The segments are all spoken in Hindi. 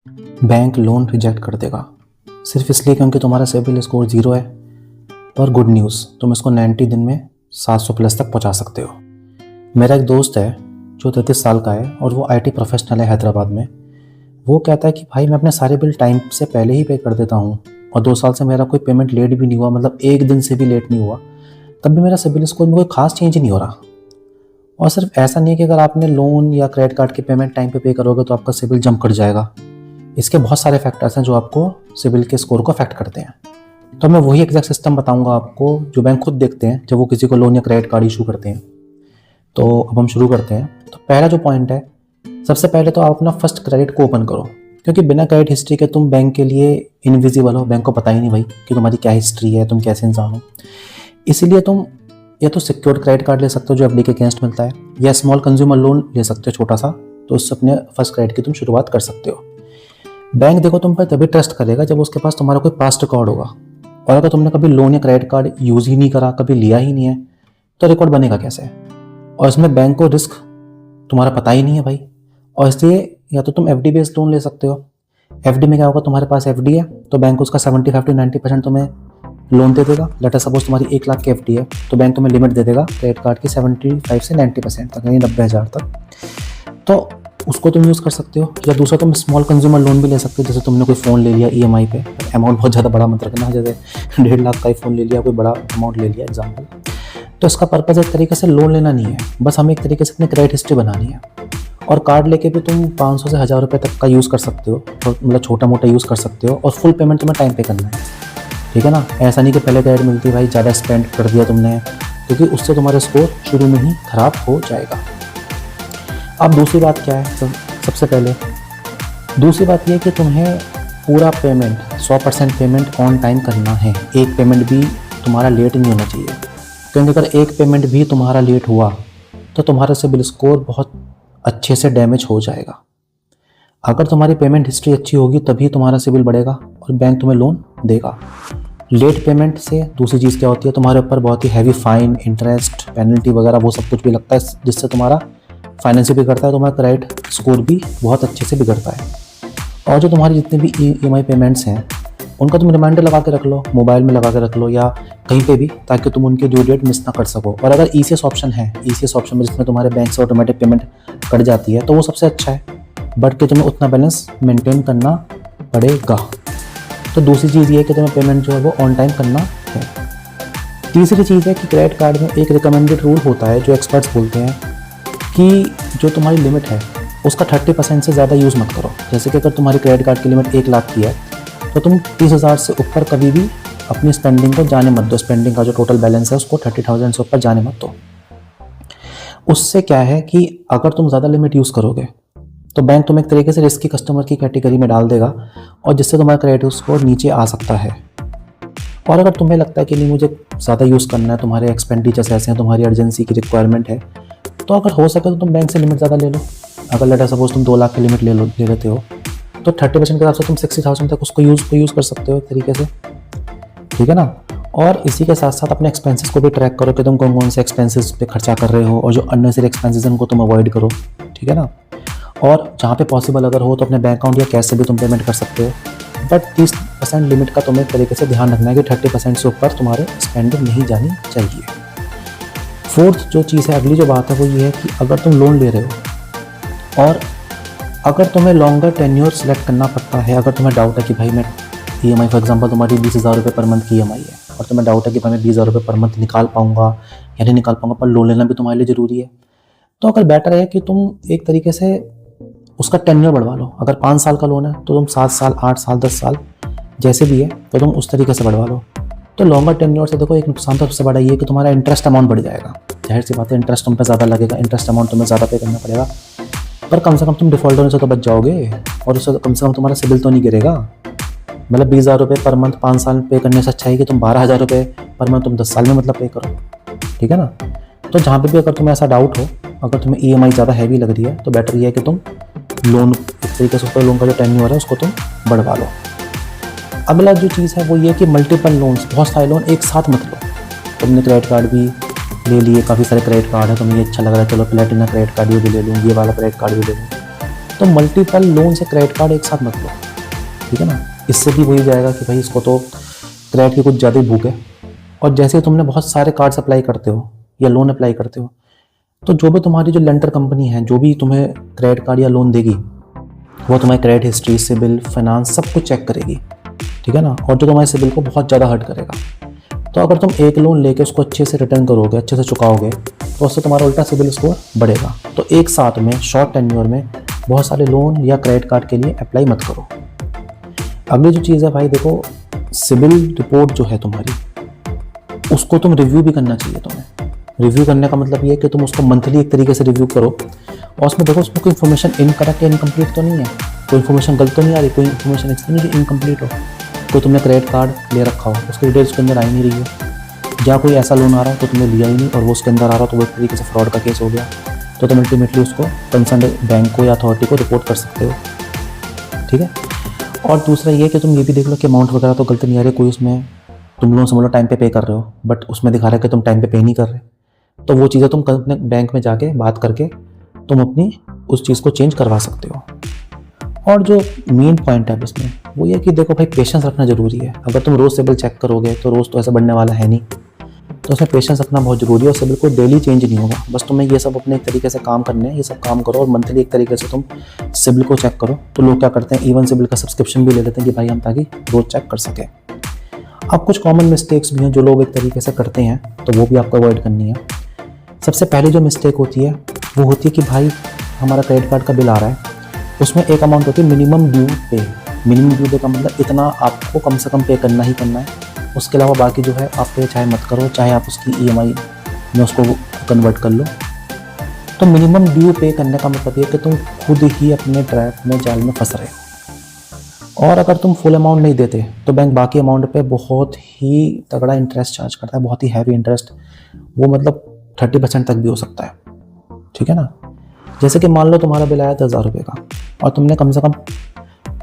बैंक लोन रिजेक्ट कर देगा सिर्फ इसलिए क्योंकि तुम्हारा सिबिल स्कोर 0 है। पर गुड न्यूज़, तुम इसको 90 दिन में 700 प्लस तक पहुंचा सकते हो। मेरा एक दोस्त है जो 33 साल का है और वो आईटी प्रोफेशनल है हैदराबाद में। वो कहता है कि भाई मैं अपने सारे बिल टाइम से पहले ही पे कर देता हूँ और 2 साल से मेरा कोई पेमेंट लेट भी नहीं हुआ, मतलब एक दिन से भी लेट नहीं हुआ, तब भी मेरा सिबिल स्कोर में कोई खास चेंज ही नहीं हो रहा। और सिर्फ ऐसा नहीं है कि अगर आपने लोन या क्रेडिट कार्ड की पेमेंट टाइम पे करोगे तो आपका सिबिल जंप कर जाएगा। इसके बहुत सारे फैक्टर्स हैं जो आपको सिबिल के स्कोर को अफेक्ट करते हैं। तो मैं वही एग्जैक्ट सिस्टम बताऊंगा आपको जो बैंक खुद देखते हैं जब वो किसी को लोन या क्रेडिट कार्ड इशू करते हैं। तो अब हम शुरू करते हैं। तो पहला जो पॉइंट है, सबसे पहले तो आप अपना फर्स्ट क्रेडिट को ओपन करो, क्योंकि बिना क्रेडिट हिस्ट्री के तुम बैंक के लिए इनविजिबल हो। बैंक को पता ही नहीं भाई कि तुम्हारी क्या हिस्ट्री है, तुम कैसे इंसान हो। इसीलिए तुम या तो सिक्योर्ड क्रेडिट कार्ड ले सकते हो जो एफडी के अगेंस्ट मिलता है, या स्मॉल कंज्यूमर लोन ले सकते हो छोटा सा, तो उससे अपने फर्स्ट क्रेडिट की तुम शुरुआत कर सकते हो। बैंक देखो तुम पर तभी ट्रस्ट करेगा जब उसके पास तुम्हारा कोई पास्ट रिकॉर्ड होगा। और अगर तुमने कभी लोन या क्रेडिट कार्ड यूज़ ही नहीं करा, कभी लिया ही नहीं है, तो रिकॉर्ड बनेगा कैसे? और इसमें बैंक को रिस्क तुम्हारा पता ही नहीं है भाई। और इसलिए या तो तुम एफडी बेस्ड लोन ले सकते हो। एफडी में क्या होगा, तुम्हारे पास एफडी है तो बैंक उसका 75 to 90% तुम्हें लोन दे देगा। लेट अस सपोज तुम्हारी 1 लाख की एफडी है तो बैंक तुम्हें लिमिट दे देगा क्रेडिट कार्ड की 75 से 90% तक, यानी 90,000 तक। तो उसको तुम यूज़ कर सकते हो। या दूसरा तुम स्मॉल कंज्यूमर लोन भी ले सकते हो, जैसे तुमने कोई फ़ोन ले लिया ईएमआई पे, अमाउंट बहुत ज़्यादा बड़ा मत रखना, जैसे 1.5 लाख का ही फ़ोन ले लिया, कोई बड़ा अमाउंट ले लिया एग्जाम्पल। तो इसका पर्पज़ एक तरीके से लोन लेना नहीं है, बस हमें एक तरीके से अपनी क्रेडिट हिस्ट्री बनानी है। और कार्ड लेके भी तुम 500 से 1000 रुपये तक का यूज़ कर सकते हो, मतलब छोटा मोटा यूज़ कर सकते हो, और फुल पेमेंट तुम्हें टाइम पे करना है, ठीक है ना। ऐसा नहीं कि पहले क्रेडिट मिलती है भाई ज़्यादा स्पेंड कर दिया तुमने, क्योंकि उससे तुम्हारा स्कोर शुरू में ही ख़राब हो जाएगा। अब दूसरी बात क्या है, सबसे पहले दूसरी बात यह कि तुम्हें पूरा पेमेंट 100% पेमेंट ऑन टाइम करना है। एक पेमेंट भी तुम्हारा लेट नहीं होना चाहिए, क्योंकि अगर एक पेमेंट भी तुम्हारा लेट हुआ तो तुम्हारा सिबिल स्कोर बहुत अच्छे से डैमेज हो जाएगा। अगर तुम्हारी पेमेंट हिस्ट्री अच्छी होगी तभी तुम्हारा सिबिल बढ़ेगा और बैंक तुम्हें लोन देगा। लेट पेमेंट से दूसरी चीज़ क्या होती है, तुम्हारे ऊपर बहुत ही हैवी फाइन, इंटरेस्ट, पेनल्टी वगैरह वो सब कुछ भी लगता है, जिससे तुम्हारा फाइनेंस भी बिगड़ता है, तुम्हारा क्रेडिट स्कोर भी बहुत अच्छे से बिगड़ता है। और जो तुम्हारी जितनी भी ईएमआई पेमेंट्स हैं उनका तुम रिमाइंडर लगा के रख लो, मोबाइल में लगा के रख लो या कहीं पे भी, ताकि तुम उनकी ड्यू डेट मिस ना कर सको। और अगर ईसीएस ऑप्शन है, ईसीएस ऑप्शन में जिसमें तुम्हारे बैंक से ऑटोमेटिक पेमेंट कट जाती है, तो वो सबसे अच्छा है, बट कि तुम्हें उतना बैलेंस मेंटेन करना पड़ेगा। तो दूसरी चीज़ ये है कि तुम्हें पेमेंट जो है वो ऑन टाइम करना है। तीसरी चीज़ है कि क्रेडिट कार्ड में एक रिकमेंडेड रूल होता है जो एक्सपर्ट्स बोलते हैं कि जो तुम्हारी लिमिट है उसका 30% से ज़्यादा यूज़ मत करो। जैसे कि अगर तुम्हारी क्रेडिट कार्ड की लिमिट 1 लाख की है तो तुम 30,000 से ऊपर कभी भी अपनी स्पेंडिंग को जाने मत दो। स्पेंडिंग का जो टोटल बैलेंस है उसको 30,000 से ऊपर जाने मत दो। उससे क्या है कि अगर तुम ज़्यादा लिमिट यूज़ करोगे तो बैंक तुम्हें एक तरीके से रिस्की कस्टमर की कैटेगरी में डाल देगा, और जिससे तुम्हारा क्रेडिट स्कोर नीचे आ सकता है। और अगर तुम्हें लगता है कि नहीं मुझे ज़्यादा यूज़ करना है, तुम्हारे एक्सपेंडिचर्स ऐसे हैं, तुम्हारी अर्जेंसी की रिक्वायरमेंट है, तो अगर हो सके तो तुम बैंक से लिमिट ज़्यादा ले लो। अगर लेट सपोज तुम 2 लाख की लिमिट ले लेते हो तो 30% के हिसाब से तुम 60,000 तक उसको यूज़ कर सकते हो एक तरीके से, ठीक है ना। और इसी के साथ साथ अपने एक्सपेंसेस को भी ट्रैक करो कि तुम कौन कौन से एक्सपेंसेस पे खर्चा कर रहे हो, और जो अननेसेसरी एक्सपेंसेस हैं उनको तुम अवॉइड करो, ठीक है ना। और जहाँ पे पॉसिबल अगर हो तो अपने बैंक अकाउंट या कैश से भी तुम पेमेंट कर सकते हो, बट 30% लिमिट का तुम्हें एक तरीके से ध्यान रखना है कि 30% से ऊपर तुम्हारे स्पेंडिंग नहीं जानी चाहिए। फोर्थ जो चीज़ है, अगली जो बात है वो ये है कि अगर तुम लोन ले रहे हो और अगर तुम्हें लॉन्गर टेन्योर सेलेक्ट करना पड़ता है, अगर तुम्हें डाउट है कि भाई मैं ईएमआई फॉर एग्जांपल तुम्हारी 20,000 रुपये पर मंथ की ईएमआई है और तुम्हें डाउट है कि भाई मैं 20,000 रुपये पर मंथ निकाल पाऊंगा या नहीं निकाल पाऊंगा, पर लोन लेना भी तुम्हारे लिए ज़रूरी है, तो अगर बेटर है कि तुम एक तरीके से उसका टेन्योर बढ़वा लो। अगर 5 साल का लोन है तो तुम 7 साल, 8 साल, 10 साल जैसे भी है तो तुम उस तरीके से बढ़वा लो। तो लॉन्गर टेन्योर से देखो एक नुकसान तो सबसे बड़ा ये है कि तुम्हारा इंटरेस्ट अमाउंट बढ़ जाएगा। जाहिर सी बात है इंटरेस्ट तुम पे ज़्यादा लगेगा, इंटरेस्ट अमाउंट तुम्हें ज़्यादा पे करना पड़ेगा, पर कम से कम तुम डिफ़ॉल्ट होने से तो बच जाओगे, और उससे कम से कम तुम्हारा सिबिल तो नहीं गिरेगा। मतलब 20,000 रुपये पर मंथ 5 साल पे करने से अच्छा है कि तुम 12,000 रुपये पर मंथ तुम 10 साल में मतलब पे करो, ठीक है ना। तो जहाँ पे भी अगर तुम्हें ऐसा डाउट हो, अगर तुम्हें ईएमआई ज़्यादा हैवी लग रही है, तो बेटर ये है कि तुम लोन एक तरीके से लोन का जो टेन्योर है उसको तुम बढ़वा लो। अगला जो चीज़ है वो ये कि मल्टीपल लोन्स, बहुत सारे लोन एक साथ मत लो। तुमने क्रेडिट कार्ड भी ले लिए, काफ़ी सारे क्रेडिट कार्ड है, तुम्हें ये अच्छा लग रहा है, चलो प्लेटिना क्रेडिट कार्ड भी ले लूँ, ये वाला क्रेडिट कार्ड भी ले लूँ, तो मल्टीपल लोन से क्रेडिट कार्ड एक साथ मत लो, ठीक है ना। इससे भी वही जाएगा कि भाई इसको तो क्रेडिट की कुछ ज़्यादा ही भूख है। और जैसे तुमने बहुत सारे कार्ड्स अप्लाई करते हो या लोन अप्लाई करते हो, तो जो भी तुम्हारी जो लेंडर कंपनी है, जो भी तुम्हें क्रेडिट कार्ड या लोन देगी, वो तुम्हारी क्रेडिट हिस्ट्री, सिबिल, फाइनेंस सब कुछ चेक करेगी, ठीक है ना। और जो तुम्हारे सिबिल को बहुत ज़्यादा हर्ट करेगा। तो अगर तुम एक लोन लेके उसको अच्छे से रिटर्न करोगे, अच्छे से चुकाओगे, तो उससे तुम्हारा उल्टा सिबिल स्कोर बढ़ेगा। तो एक साथ में शॉर्ट टेन्योर में बहुत सारे लोन या क्रेडिट कार्ड के लिए अप्लाई मत करो। अगली जो चीज़ है भाई, देखो सिबिल रिपोर्ट जो है तुम्हारी, उसको तुम रिव्यू भी करना चाहिए तुम्हें। रिव्यू करने का मतलब ये है कि तुम उसको मंथली एक तरीके से रिव्यू करो और उसमें देखो उसमें कोई इन्फॉर्मेशन इनकरेक्ट या इनकम्प्लीट तो नहीं है, कोई इन्फॉर्मेशन गलत तो नहीं आ रही, कोई इन्फॉर्मेशन ऐसी नहीं कि इनकम्प्लीट हो, कोई तुमने क्रेडिट कार्ड ले रखा हो उसकी डिटेल्स उसके अंदर आ ही नहीं रही है, या कोई ऐसा लोन आ रहा है तो तुमने लिया ही नहीं और वो उसके अंदर आ रहा हो, तो वो एक तरीके से फ्रॉड का केस हो गया। तो तुम अल्टीमेटली उसको कंसर्न बैंक को या अथॉरिटी को रिपोर्ट कर सकते हो, ठीक है। और दूसरा ये कि तुम ये भी देख लो कि अमाउंट वगैरह तो गलत नहीं आ रही, कोई उसमें तुम लोन समझ लो टाइम पे कर रहे हो बट उसमें दिखा रहा है कि तुम टाइम पे नहीं कर रहे, तो वो चीज़ें तुम अपने बैंक में जाके बात करके तुम अपनी उस चीज़ को चेंज करवा सकते हो। और जो मेन पॉइंट है इसमें वो ये कि देखो भाई पेशेंस रखना ज़रूरी है। अगर तुम रोज़ सिबिल चेक करोगे तो रोज़ तो ऐसा बढ़ने वाला है नहीं, तो उसमें पेशेंस रखना बहुत ज़रूरी है। और सिबिल को डेली चेंज नहीं होगा, बस तुम्हें ये सब अपने एक तरीके से काम करने हैं, ये सब काम करो और मंथली एक तरीके से तुम सिबिल को चेक करो। तो लोग क्या करते हैं, इवन सिबिल का सब्सक्रिप्शन भी ले लेते हैं कि भाई हम ताकि रोज़ चेक कर सकें। अब कुछ कॉमन मिस्टेक्स भी हैं जो लोग एक तरीके से करते हैं, तो वो भी आपको अवॉइड करनी है। सबसे पहले जो मिस्टेक होती है वो होती है कि भाई हमारा क्रेडिट कार्ड का बिल आ रहा है, उसमें एक अमाउंट होती है मिनिमम ड्यू पे। मिनिमम ड्यू पे का मतलब इतना आपको कम से कम पे करना ही करना है, उसके अलावा बाकी जो है आप पे चाहे मत करो, चाहे आप उसकी EMI में उसको कन्वर्ट कर लो। तो मिनिमम ड्यू पे करने का मतलब ये कि तुम खुद ही अपने ट्रैप में जाल में फंस रहे हो। और अगर तुम फुल अमाउंट नहीं देते तो बैंक बाकी अमाउंट पे बहुत ही तगड़ा इंटरेस्ट चार्ज करता है, बहुत ही हैवी इंटरेस्ट, वो मतलब 30% तक भी हो सकता है, ठीक है ना। जैसे कि मान लो तुम्हारा बिल आया 10,000 रुपये का और तुमने कम से कम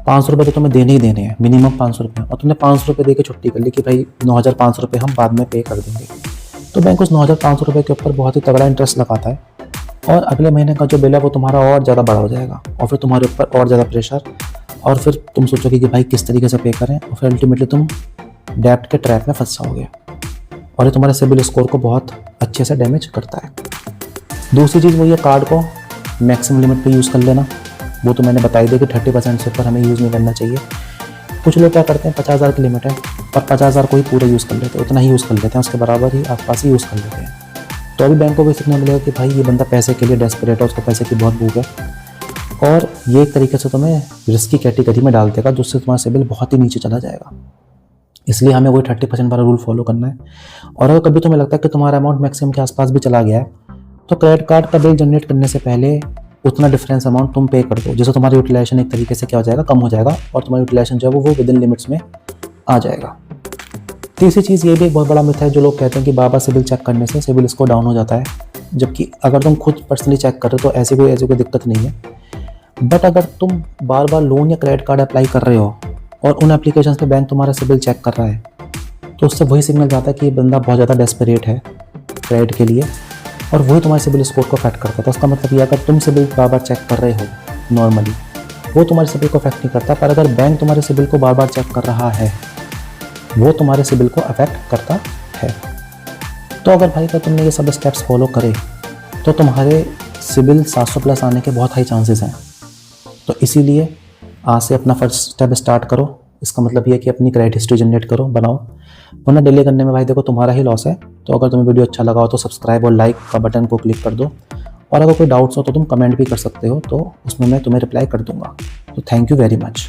500 रुपये तो तुम्हें देने ही देने हैं, मिनिमम 500 रुपये, और तुमने 500 रुपये दे के छुट्टी कर ली कि भाई 9,500 रुपये हम बाद में पे कर देंगे। तो बैंक उस 9,500 रुपये के ऊपर बहुत ही तगड़ा इंटरेस्ट लगाता है और अगले महीने का जो बिल है वो तुम्हारा और ज़्यादा बड़ा हो जाएगा और फिर तुम्हारे ऊपर और ज़्यादा प्रेशर, और फिर तुम सोचोगे कि भाई किस तरीके से पे करें, और फिर अल्टीमेटली तुम डेब्ट के ट्रैप में फंस जाओगे और ये तुम्हारे सिबिल स्कोर को बहुत अच्छे से डैमेज करता है। दूसरी चीज़ वो ये कार्ड को मैक्सिमम लिमिट पे यूज़ कर लेना। वो तो मैंने बताई दी कि 30% से ऊपर हमें यूज़ नहीं करना चाहिए। कुछ लोग क्या करते हैं 50,000 की लिमिट है और 50,000 को ही पूरा यूज़ कर लेते हैं, उतना ही यूज़ कर लेते हैं, उसके बराबर ही आसपास ही यूज़ कर लेते हैं। तो अभी बैंक को भी सीखने मिलेगा कि भाई ये बंदा पैसे के लिए डेस्परेट है, उसको पैसे की बहुत भूख है, और ये एक तरीके से तुम्हें रिस्की कैटेगरी में डाल देगा जिससे तुम्हारा सिबिल बहुत ही नीचे चला जाएगा। इसलिए हमें वही 30% वाला रूल फॉलो करना है। और अगर कभी तुम्हें लगता है कि तुम्हारा अमाउंट मैक्सिमम के आसपास भी चला गया है, तो क्रेडिट कार्ड का बिल जनरेट करने से पहले उतना डिफरेंस अमाउंट तुम पे कर दो, जिससे तुम्हारी यूटिलाइजेशन एक तरीके से क्या हो जाएगा, कम हो जाएगा और तुम्हारी यूटिलाइजेशन जो है वो विद इन लिमिट्स में आ जाएगा। तीसरी चीज़ ये भी एक बहुत बड़ा मिथ है, जो लोग कहते हैं कि बार-बार सिबिल चेक करने से सिबिल स्कोर डाउन हो जाता है, जबकि अगर तुम खुद पर्सनली चेक कर रहे हो तो ऐसी कोई दिक्कत नहीं है। बट अगर तुम बार बार लोन या क्रेडिट कार्ड अप्लाई कर रहे हो और उन एप्लीकेशन पे बैंक तुम्हारा सिबिल चेक कर रहा है, तो उससे वही सिग्नल जाता है कि ये बंदा बहुत ज़्यादा डेस्परेट है क्रेडिट के लिए, और वही तुम्हारे सिबिल स्कोर को अफेक्ट करता है। तो उसका मतलब ये अगर तुम सिबिल बार बार चेक कर रहे हो नॉर्मली, वो तुम्हारे सिबिल को अफेक्ट नहीं करता, पर अगर बैंक तुम्हारे सिबिल को बार बार चेक कर रहा है, वो तुम्हारे सिबिल को अफेक्ट करता है। तो अगर भाई का तुमने ये सब स्टेप्स फॉलो करे तो तुम्हारे सिबिल 700 प्लस आने के बहुत हाई चांसेस हैं। तो इसीलिए आज से अपना फर्स्ट स्टेप स्टार्ट करो। इसका मतलब ये कि अपनी क्रेडिट हिस्ट्री जनरेट करो, बनाओ, वरना डिले करने में भाई देखो तुम्हारा ही लॉस है। तो अगर तुम्हें वीडियो अच्छा लगा हो तो सब्सक्राइब और लाइक का बटन को क्लिक कर दो, और अगर कोई डाउट्स हो तो तुम कमेंट भी कर सकते हो, तो उसमें मैं तुम्हें रिप्लाई कर दूंगा। तो थैंक यू वेरी मच।